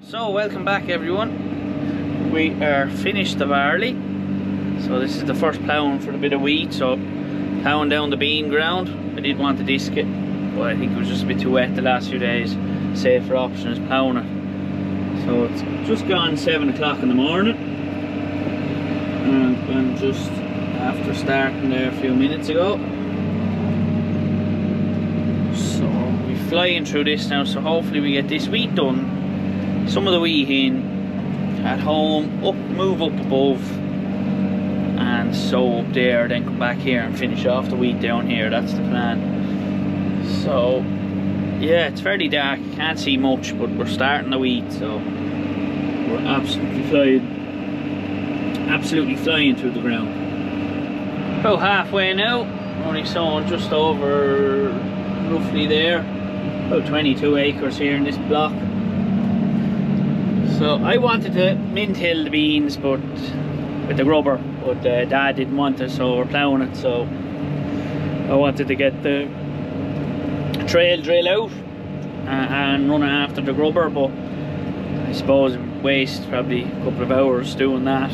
So welcome back everyone. We are finished the barley. So this is the first ploughing for the bit of wheat. So ploughing down the bean ground. I did want to disc it, but I think it was just a bit too wet the last few days. Safer option is ploughing it. So it's just gone 7 o'clock in the morning. And I'm just after starting there a few minutes ago. So we're flying through this now, so hopefully we get this wheat done. Some of the wheat in at home, move up above and sow up there, then come back here and finish off the wheat down here. That's the plan. So yeah, it's fairly dark, you can't see much, but we're starting the wheat, so we're absolutely flying through the ground. About halfway now, only sowing just over roughly there, about 22 acres here in this block. So I wanted to mint-hill the beans but with the grubber, but Dad didn't want it, so we're ploughing it. So I wanted to get the trail drill out and run it after the grubber, but I suppose it would waste probably a couple of hours doing that,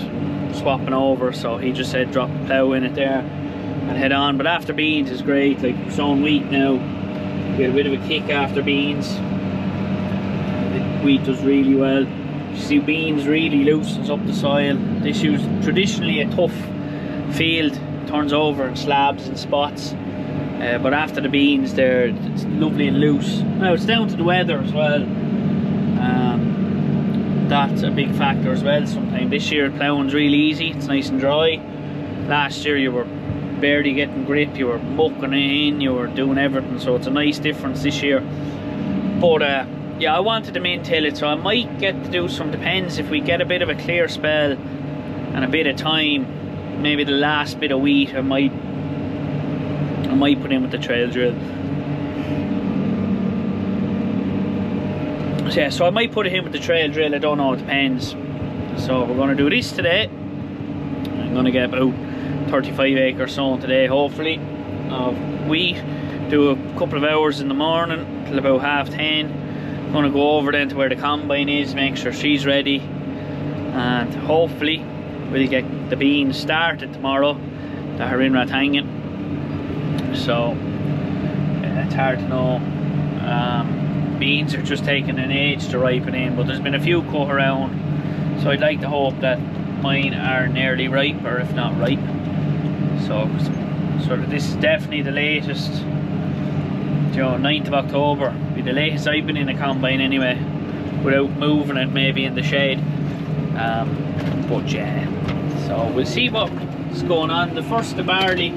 swapping over. So he just said drop the plough in it there and head on. But after beans is great, like sowing wheat now, we get a bit of a kick after beans. The wheat does really well. You see, beans really loosens up the soil. This is traditionally a tough field, turns over in slabs and spots, but after the beans there, it's lovely and loose. Now it's down to the weather as well. That's a big factor as well sometimes. This year ploughing's really easy, it's nice and dry. Last year you were barely getting grip, you were mucking it in, you were doing everything, so it's a nice difference this year. But yeah, I wanted to mint-hill it, so I might get to do some, depends if we get a bit of a clear spell and a bit of time, maybe the last bit of wheat I might put in with the trail drill. So yeah, so I might put it in with the trail drill, I don't know, it depends. So we're going to do this today. I'm going to get about 35 acres sown today, hopefully, of wheat. Do a couple of hours in the morning till about 10:30. Going to go over then to where the combine is, make sure she's ready, and hopefully we'll get the beans started tomorrow that are in Rathangin. So it's hard to know. Beans are just taking an age to ripen in, but there's been a few cut around, so I'd like to hope that mine are nearly ripe, or if not ripe. So this is definitely the latest, you know, 9th of October, be the latest I've been in a combine anyway, without moving it maybe in the shade. But yeah, so we'll see what's going on. The first of the barley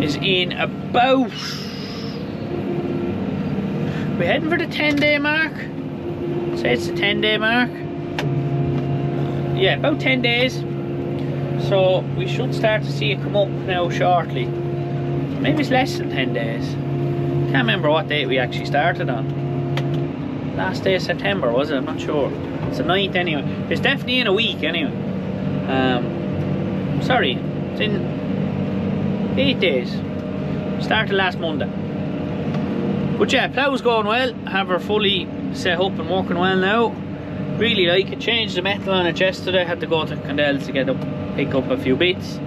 is in about, we're heading for the 10-day mark. Say it's the 10-day mark. Yeah, about 10 days. So we should start to see it come up now shortly. Maybe it's less than 10 days. Can't remember what date we actually started on. Last day of September, was it? I'm not sure. It's the 9th anyway. It's definitely in a week anyway. Sorry, it's in 8 days. Started last Monday. But yeah, plough's going well. Have her fully set up and working well now. Really like it. Changed the metal on it yesterday. Had to go to Condell's to pick up a few bits.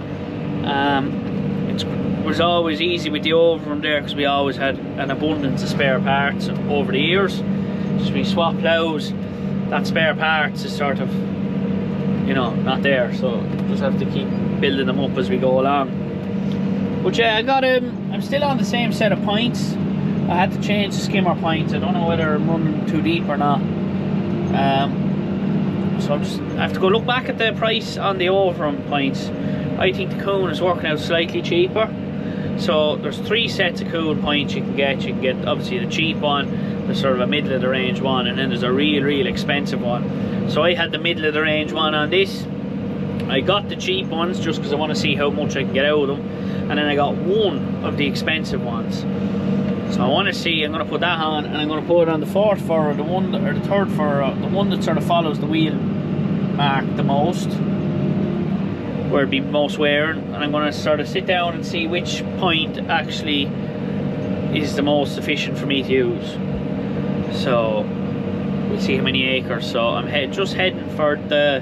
It was always easy with the Overham there because we always had an abundance of spare parts over the years. Just we swap ploughs, that spare parts is sort of, you know, not there, so just have to keep building them up as we go along. But yeah, I got I'm still on the same set of points. I had to change the skimmer points. I don't know whether I'm running too deep or not. So I have to go look back at the price on the Overham points. I think the Coon is working out slightly cheaper. So there's 3 sets of Coon points you can get. You can get obviously the cheap one, there's sort of a middle of the range one, and then there's a real expensive one. So I had the middle of the range one on this. I got the cheap ones just because I want to see how much I can get out of them, and then I got one of the expensive ones. So I want to see, I'm going to put that on, and I'm going to put it on the 4th furrow, the third furrow, the one that sort of follows the wheel mark the most, where it'd be most wearing, and I'm going to sort of sit down and see which point actually is the most efficient for me to use. So we'll see how many acres. So I'm just heading for the,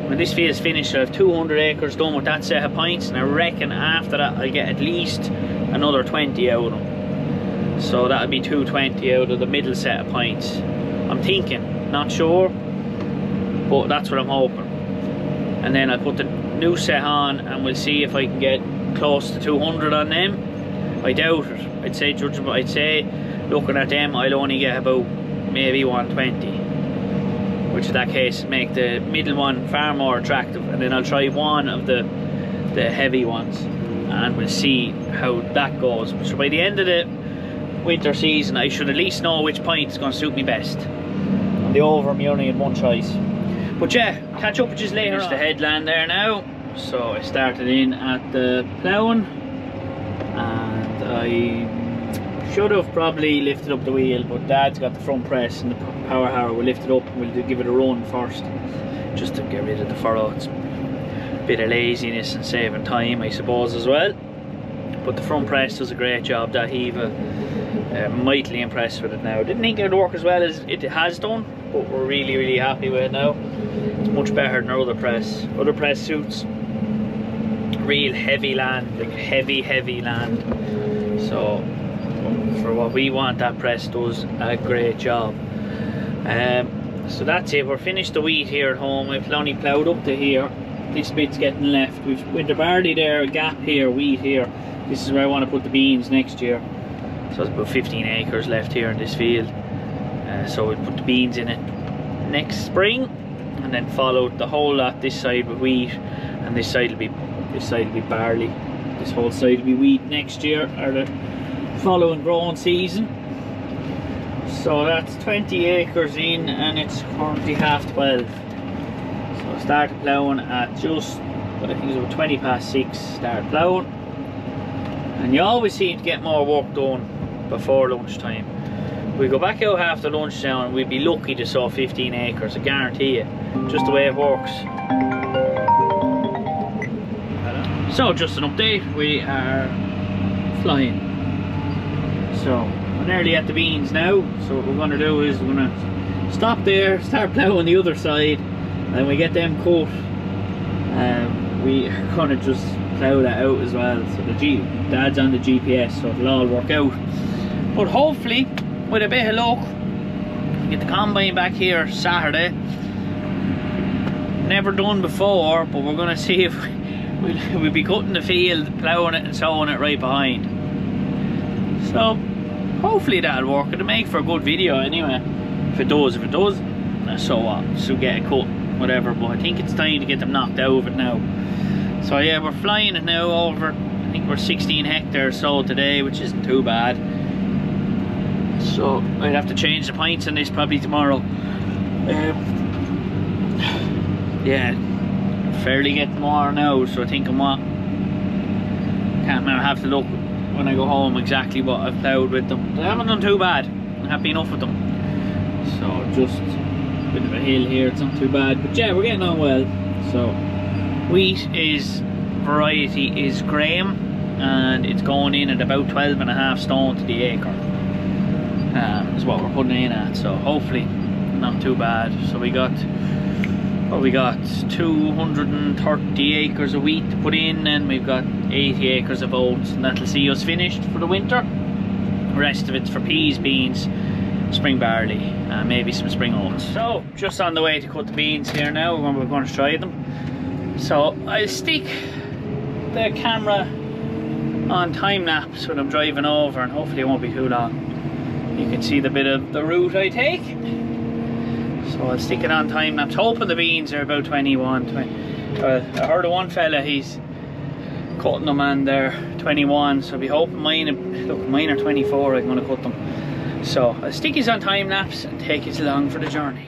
when this field's finished, I have 200 acres done with that set of pints, and I reckon after that I'll get at least another 20 out of them. So that'll be 220 out of the middle set of pints. I'm thinking, not sure, but that's what I'm hoping. And then I'll put the new set on and we'll see if I can get close to 200 on them. I doubt it. I'd say looking at them, I'll only get about maybe 120, which in that case make the middle one far more attractive. And then I'll try one of the heavy ones and we'll see how that goes. So by the end of the winter season, I should at least know which pint is going to suit me best. On the over, I only had one choice. But yeah, catch up with you later. There's the headland there now. So I started in at the Plowing, and I should have probably lifted up the wheel, but Dad's got the front press and the power harrow. We'll lift it up and we'll give it a run first, just to get rid of the furrow. It's a bit of laziness and saving time, I suppose, as well. But the front press does a great job. That Hiva, mightily impressed with it now. Didn't think it would work as well as it has done, but we're really happy with it now. It's much better than our other press. Other press suits real heavy land, like heavy land. So for what we want, that press does a great job. So that's it. We're finished the wheat here at home. We've only ploughed up to here. This bit's getting left. We've with the barley there, a gap here, wheat here. This is where I want to put the beans next year. So it's about 15 acres left here in this field. So we'll put the beans in it next spring, and then follow the whole lot this side with wheat, and this side will be barley. This whole side will be wheat next year, or the following growing season. So that's 20 acres in, and it's currently 12:30. So I started ploughing at just, I think it was about 20 past 6. Started ploughing, and you always seem to get more work done before lunchtime. We go back out after lunch now and we'd be lucky to sow 15 acres, I guarantee you. Just the way it works. So just an update, we are flying. So we're nearly at the beans now. So what we're going to do is we're going to stop there, start ploughing the other side, and then we get them cut. We are going to just plough that out as well. So Dad's on the GPS, so it'll all work out. But hopefully, with a bit of luck, get the combine back here Saturday. Never done before, but we're going to see if we'll be cutting the field, ploughing it and sowing it right behind. So hopefully that'll work. It'll make for a good video anyway. If it does, so what? So get a cut, whatever. But I think it's time to get them knocked out of it now. So yeah, we're flying it now over, I think we're 16 hectares sold today, which isn't too bad. So I'd have to change the pints on this probably tomorrow. Yeah, fairly getting more now, so I think I'm what, can't remember, I have to look when I go home exactly what I've ploughed with them. They haven't done too bad, I'm happy enough with them. So just a bit of a hill here, it's not too bad, but yeah, we're getting on well. So wheat variety is Graham, and it's going in at about 12.5 stone to the acre. Is what we're putting in at, so hopefully not too bad. So we got 230 acres of wheat to put in, and we've got 80 acres of oats, and that'll see us finished for the winter. The rest of it's for peas, beans, spring barley, and maybe some spring oats. So just on the way to cut the beans here now, we're going to try them. So I'll stick the camera on time lapse when I'm driving over, and hopefully it won't be too long. You can see the bit of the route I take. So I'll stick it on time lapse, hoping the beans are about 20. I heard of one fella, he's cutting them and they're 21, so I'll be hoping mine, look, mine are 24, I'm going to cut them. So I'll stick these on time lapse and take it along for the journey.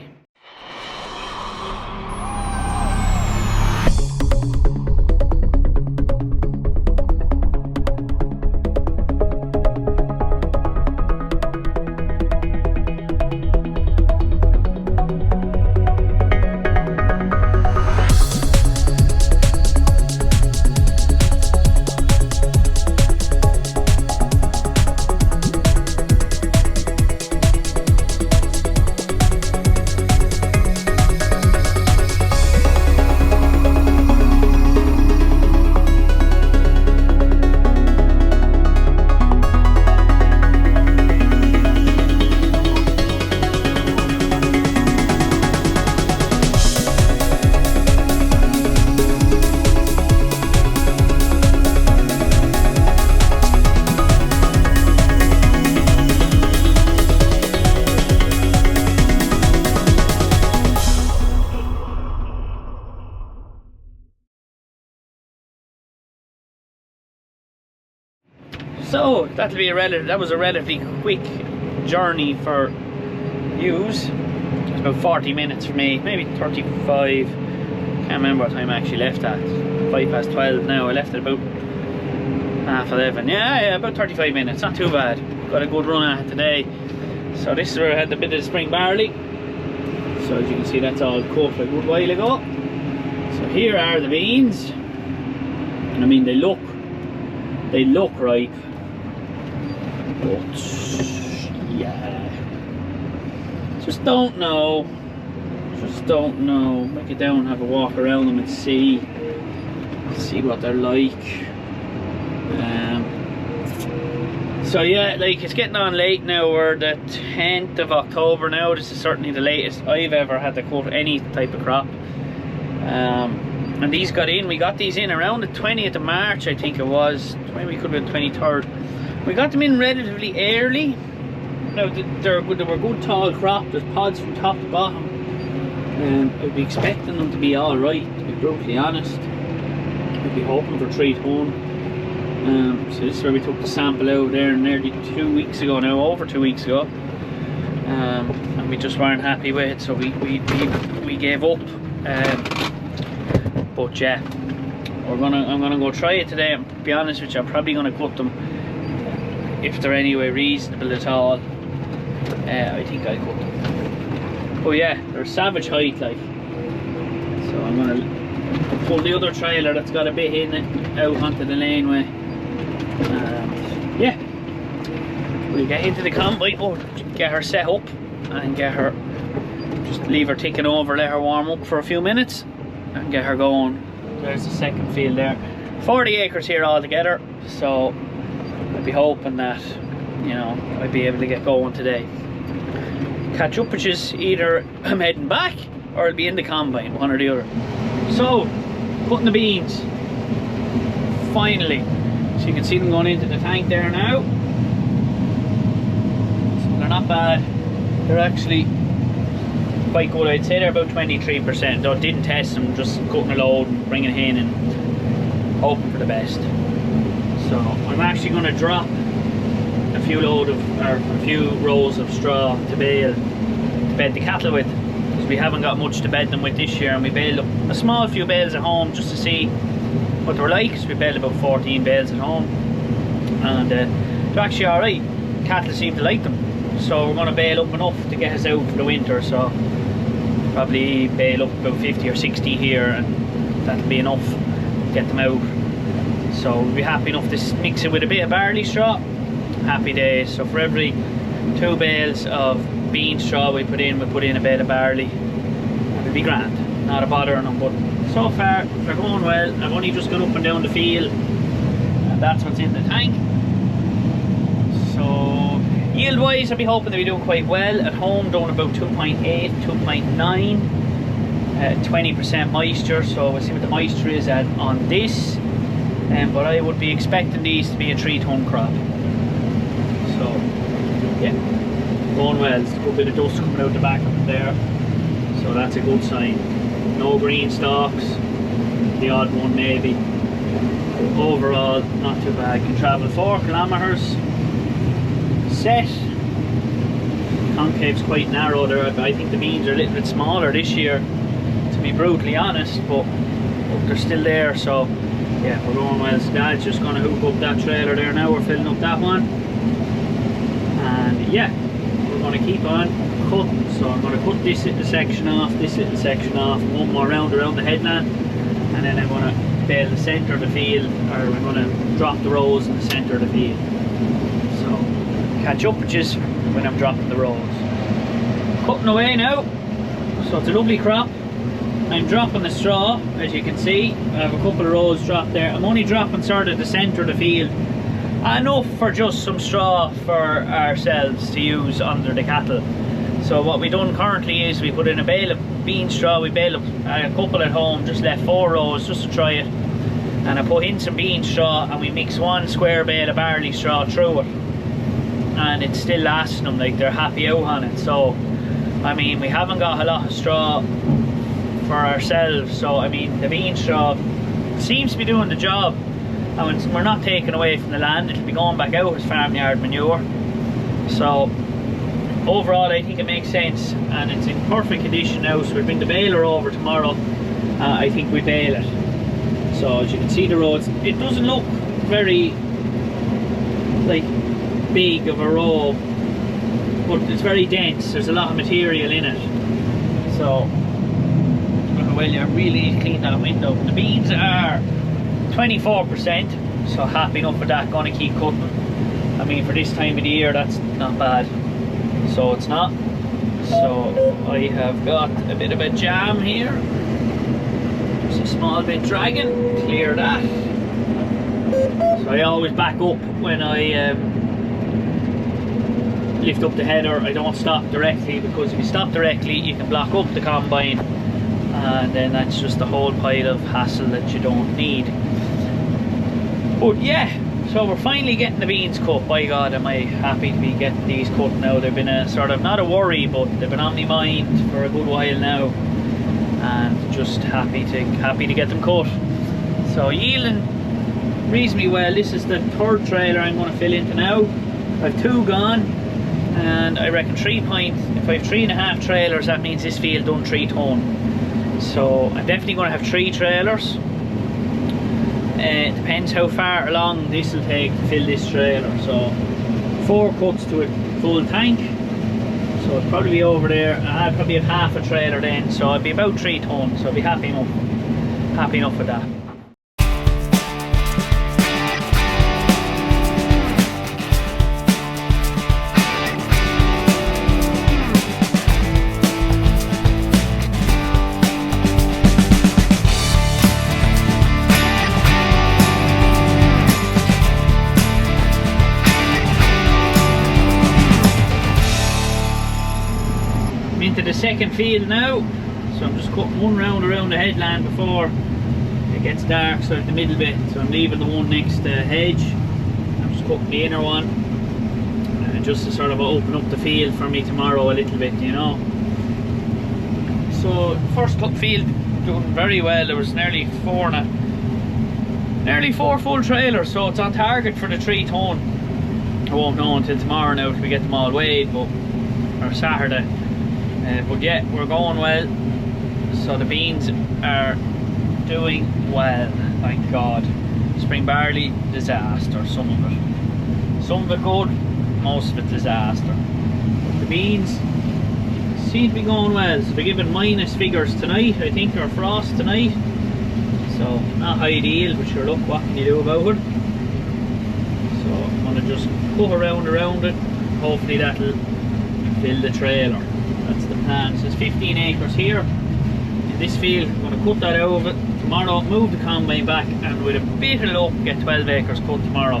So that was a relatively quick journey for yous. It's about 40 minutes for me, maybe 35. Can't remember what time I actually left at. 12:05 now. I left at about 11:30. Yeah, about 35 minutes. Not too bad. Got a good run at it today. So this is where I had a bit of the spring barley. So as you can see, that's all cut a good while ago. So here are the beans, and I mean they look ripe, but yeah, just don't know. Make it down, have a walk around them and see what they're like. So yeah, like, it's getting on late now. We're the 10th of October now. This is certainly the latest I've ever had to cut any type of crop. And these we got these in around the 20th of March, I think it was. Maybe we could have been 23rd. We got them in relatively early. Now they were good tall crop. There's pods from top to bottom. I'd be expecting them to be alright, to be brutally honest. I'd be hoping for 3 ton. So this is where we took the sample out there nearly 2 weeks ago now, over 2 weeks ago. And we just weren't happy with it, so we gave up. But yeah, I'm gonna go try it today. And to be honest with you, I'm probably gonna cut them if they're anyway reasonable at all. I think I'll cut them. Oh yeah, they're savage height, like. So I'm gonna pull the other trailer that's got a bit in it out onto the laneway. And yeah, we'll get into the combine. Oh, get her set up and get her, just leave her ticking over, let her warm up for a few minutes and get her going. There's the second field there. 40 acres here altogether, so I'd be hoping that, you know, I'd be able to get going today. Catch up, which is either I'm heading back or I'll be in the combine, one or the other. So, cutting the beans, finally. So you can see them going into the tank there now. So they're not bad. They're actually quite good. I'd say they're about 23%. Though didn't test them, just cutting a load and bringing it in and hoping for the best. So I'm actually going to drop a few rows of straw to bed the cattle with, because we haven't got much to bed them with this year, and we baled up a small few bales at home just to see what they were like. So we baled about 14 bales at home, and they're actually alright. Cattle seem to like them, so we're going to bale up enough to get us out for the winter. So probably bale up about 50 or 60 here, and that'll be enough to get them out. So we'll be happy enough to mix it with a bit of barley straw. Happy days. So for every 2 bales of bean straw we put in a bale of barley, and it'll be grand, not a bother on them. But so far they're going well. I've only just gone up and down the field, and that's what's in the tank. So yield wise, I'll be hoping to be doing quite well. At home doing about 2.8, 2.9, 20% moisture. So we'll see what the moisture is at on this. But I would be expecting these to be a 3 ton crop. So yeah, going well. There's a good bit of dust coming out the back of it there, so that's a good sign. No green stalks, the odd one maybe. Overall, not too bad. Can travel 4 kilometers. Set. Concave's quite narrow there. I think the beans are a little bit smaller this year, to be brutally honest, but they're still there. So yeah, we're going well. So Dad's just going to hook up that trailer there now. We're filling up that one, and yeah, we're going to keep on cutting. So I'm going to cut this little section off, this little section off, one more round around the headland, and then I'm going to bale the centre of the field, or we're going to drop the rows in the centre of the field. So catch up just when I'm dropping the rows. Cutting away now. So it's a lovely crop. I'm dropping the straw, as you can see. I have a couple of rows dropped there. I'm only dropping sort of the centre of the field, enough for just some straw for ourselves to use under the cattle. So what we done currently is we put in a bale of bean straw. We baled up a couple at home, just left 4 rows just to try it, and I put in some bean straw, and we mix 1 square bale of barley straw through it, and it's still lasting them. Like, they're happy out on it. So I mean, we haven't got a lot of straw for ourselves, so I mean the bean straw seems to be doing the job. and we're not taking away from the land, it'll be going back out as farmyard manure. So overall I think it makes sense, and it's in perfect condition now. So we'll bring the baler over tomorrow. I think we bale it. So as you can see the roads, it doesn't look very like big of a row, but it's very dense. There's a lot of material in it. So well, you really need to clean that window. The beans are 24%, so happy enough with that. Gonna keep cutting. I mean, for this time of the year, that's not bad. So it's not. So I have got a bit of a jam here. Just a small bit dragging. Clear that. So I always back up when I lift up the header. I don't stop directly, because if you stop directly, you can block up the combine, and then that's just a whole pile of hassle that you don't need. But yeah, so we're finally getting the beans cut. By God, am I happy to be getting these cut now. They've been a sort of, not a worry, but they've been on my mind for a good while now, and just happy to get them cut. So yielding reasonably well. This is the third trailer I'm going to fill into now. I've 2 gone, and I reckon 3 pints. If I have 3.5 trailers, that means this field done 3 ton. So I'm definitely going to have 3 trailers. It depends how far along this will take to fill this trailer. So 4 cuts to a full tank. So it'll probably be over there. I'll probably have half a trailer then. So I'll be about 3 ton. So I'll be happy enough with that. Into the second field now, so I'm just cutting one round around the headland before it gets dark, so the middle bit. So I'm leaving the one next to the hedge. I'm just cutting the inner one, just to sort of open up the field for me tomorrow a little bit, you know. So first cut field doing very well. There was nearly 4 full trailers, so it's on target for the 3 ton. I won't know until tomorrow now till we get them all weighed, or Saturday. But yeah, we're going well. So the beans are doing well, thank God. Spring barley, disaster, some of it good, most of it disaster. But the beans seem to be going well. So they're giving minus figures tonight, I think, or frost tonight. So not ideal, but sure, look, what can you do about it? So I'm going to just cut around it. Hopefully that'll fill the trailer. That's the plan. So there's 15 acres here in this field. I'm going to cut that out of it tomorrow, move the combine back, and with a bit of luck get 12 acres cut tomorrow,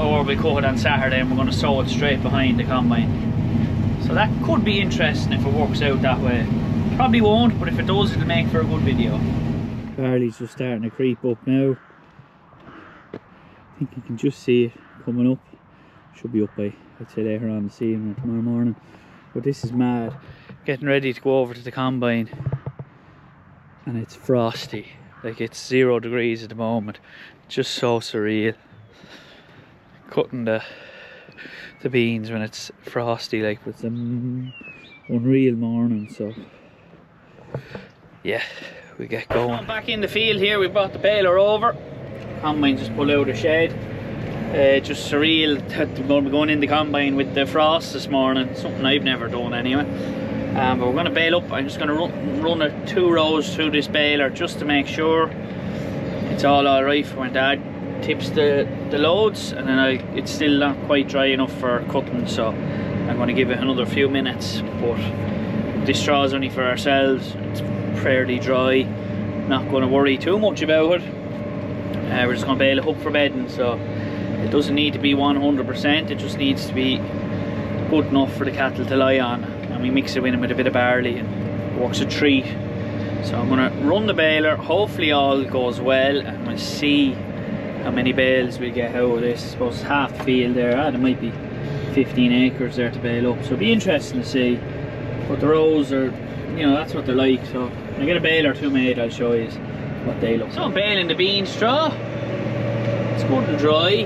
or we cut it on Saturday and we're going to sow it straight behind the combine. So that could be interesting if it works out that way. Probably won't, but if it does, it'll make for a good video. Barley's just starting to creep up now. I think you can just see it coming up. Should be up by, I'd say, later on this evening or tomorrow morning. But this is mad. Getting ready to go over to the combine, and it's frosty. Like, it's 0 degrees at the moment. Just so surreal. Cutting the beans when it's frosty, like, with some unreal morning. So yeah, we get going. Back in the field here, we brought the baler over. Combine just pulled out of the shed. Just surreal that we're going to be going in the combine with the frost this morning. Something I've never done anyway. But we're going to bale up. I'm just going to run it 2 rows through this baler just to make sure it's all alright for when Dad tips the loads, and then it's still not quite dry enough for cutting, so I'm going to give it another few minutes. But this straw is only for ourselves. It's fairly dry. Not going to worry too much about it. We're just going to bale it up for bedding, so it doesn't need to be 100%, it just needs to be good enough for the cattle to lie on. And we mix it in with a bit of barley and it works a treat. So I'm going to run the baler, hopefully all goes well, and we'll see how many bales we get out of this. I suppose half the field there, there might be 15 acres there to bale up, so it'll be interesting to see. But the rows are, you know, that's what they're like. So when I get a bale or two made, I'll show you what they look like. So I'm baling the bean straw. It's good and dry.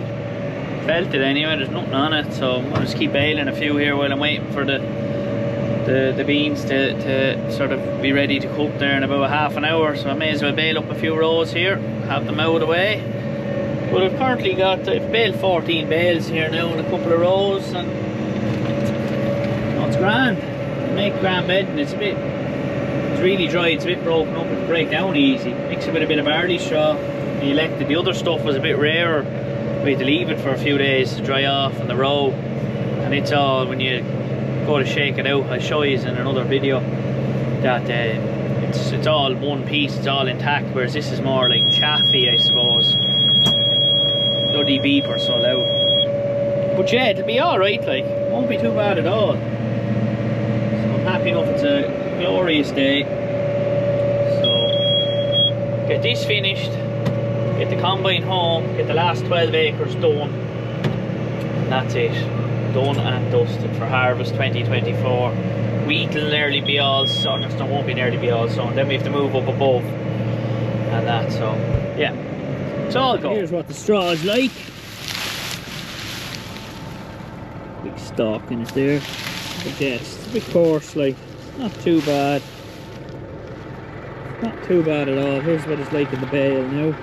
Felt it anyway, there's nothing on it, so I'm gonna just keep baling a few here while I'm waiting for the beans to sort of be ready to cook there in about a half an hour. So I may as well bale up a few rows here, have them out of the way. But I've currently got, I've baled 14 bales here now in a couple of rows, and it's grand. I make grand bedding. It's really dry, it's a bit broken up, it'll break down easy. Mix it with a bit of barley straw. The elected, the other stuff was a bit rarer. We had to leave it for a few days to dry off in the row, and it's all, when you go to shake it out, I'll show you in another video that it's all one piece, it's all intact, whereas this is more like chaffy, I suppose. Bloody beeper so loud. But yeah, it'll be alright, like, it won't be too bad at all. So I'm happy enough, it's a glorious day. So get this finished, get the combine home, get the last 12 acres done, and that's it. Done and dusted for harvest 2024. Wheat will nearly be all sown, it won't be nearly be all sown, then we have to move up above and that, so yeah, it's all go. Here's what the straw is like. Big stalk in it there. But yeah, it's a bit coarse, like, not too bad. Not too bad at all. Here's what it's like in the bale now.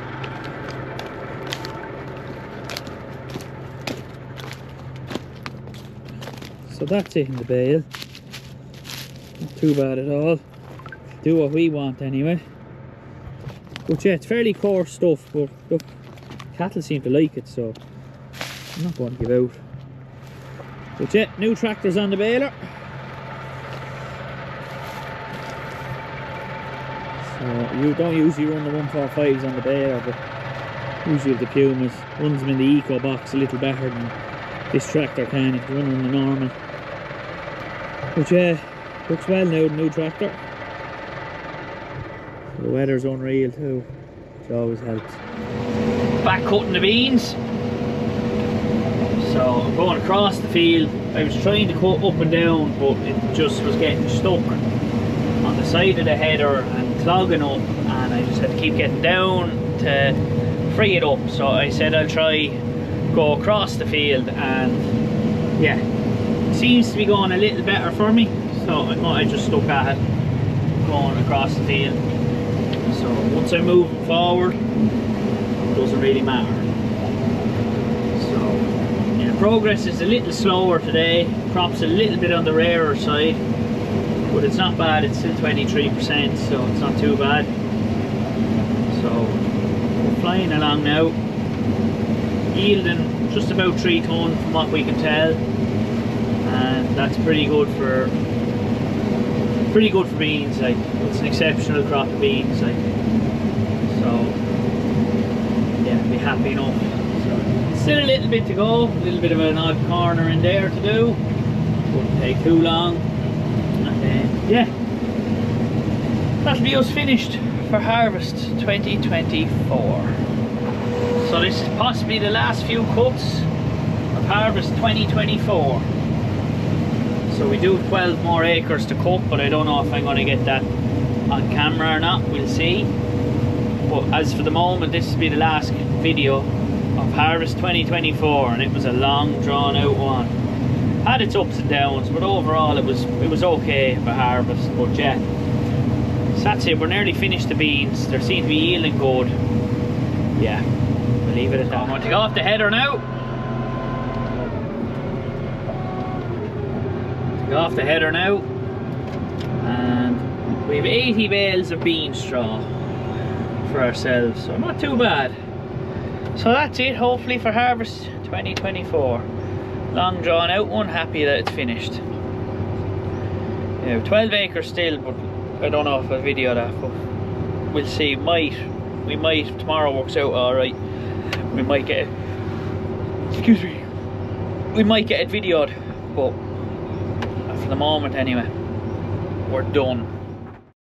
So that's it in the bale. Not too bad at all. Do what we want anyway. But yeah, it's fairly coarse stuff, but look, cattle seem to like it, so I'm not going to give out. But yeah, new tractors on the baler. So you don't usually run the 145s on the baler, but usually the Pumas runs them in the eco box a little better than this tractor can if you run on the normal. But yeah, looks well now, the new tractor. The weather's unreal too, which always helps. Back cutting the beans. So I'm going across the field. I was trying to cut up and down, but it just was getting stuck on the side of the header and clogging up, and I just had to keep getting down to free it up. So I said I'll try go across the field, and yeah, seems to be going a little better for me, so I just stuck at it, going across the field. So once I move forward, it doesn't really matter. So yeah, progress is a little slower today. Crop's a little bit on the rarer side, but it's not bad. It's still 23%, so it's not too bad. So we're flying along now, yielding just about 3 tonne from what we can tell. And that's pretty good for beans. Like, it's an exceptional crop of beans, like, so yeah, be happy enough. So, still a little bit to go, a little bit of an odd corner in there to do, wouldn't take too long, and then yeah, that'll be us finished for harvest 2024. So this is possibly the last few cuts of harvest 2024. So we do 12 more acres to cut, but I don't know if I'm going to get that on camera or not, we'll see. But as for the moment, this will be the last video of harvest 2024, and it was a long drawn out one. Had its ups and downs, but overall it was okay for harvest. But yeah, so that's it, we're nearly finished the beans. They seem to be yielding good. Yeah, we'll leave it at that. I'm going to go off the header now. Go off the header now, and we have 80 bales of bean straw for ourselves, so not too bad. So that's it, hopefully, for harvest 2024. Long drawn out one, happy that it's finished. Yeah, 12 acres still, but I don't know if I'll video that, but we'll see. We might, if tomorrow works out alright, we might get it, excuse me, we might get it videoed, but for the moment anyway, we're done.